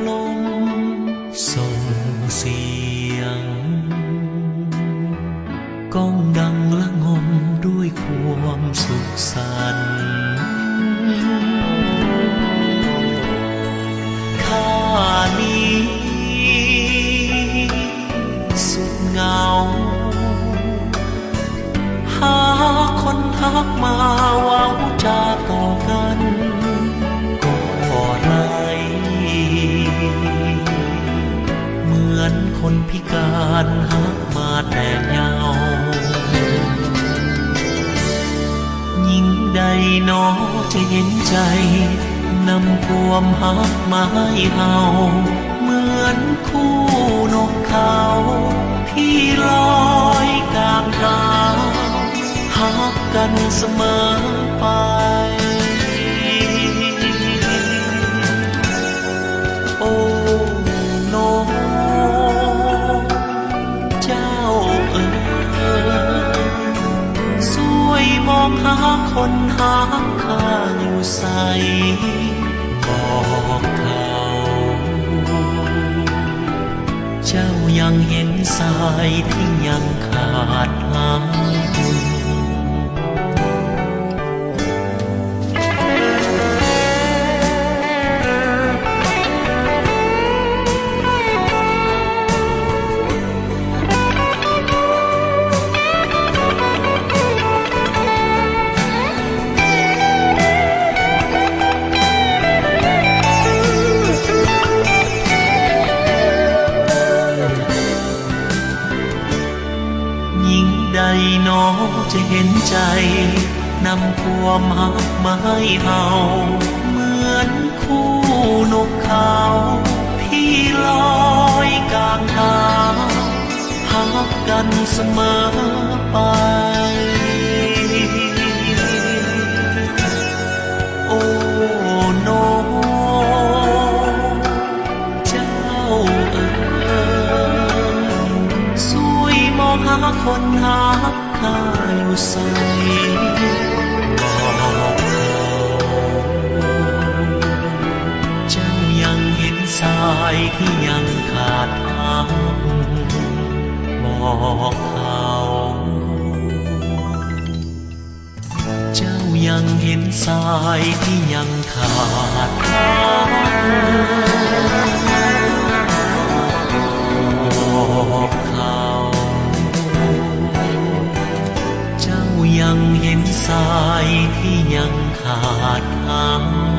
ลมส่งเสียงก้องดังละงมด้วยความสุขสันต์ข้านี้สุดเหงาหาคนทักมาเว้าจาต่อกันก็ไรเหมือนคนพิการหักมาแต่เงายิ่งใดน้อจะเห็นใจนำความหักมาให้เฮาเหมือนคู่นกเขาที่ลอยกลางทางหักกันเสมอไปโอ้น้องเจ้าสวยมองหาคนหาข้าอยู่ใสบอกเขาเจ้ายังเห็นสายที่ยังขาดหายน้องจะเห็นใจนำความหักมาให้เฮาเหมือนคู่นกเขาที่ลอยกลางทางหักกันเสมอไปโอ้น้องเจ้าสวยมองหาคนหาข้าอยู่ใสบอกเจ้ายังเห็นสายที่ยังขาดหายบอกเขาเจ้ายังเห็นสายที่ยังขาดหายบอกเขายังเห็นสายที่ยังขาดหาย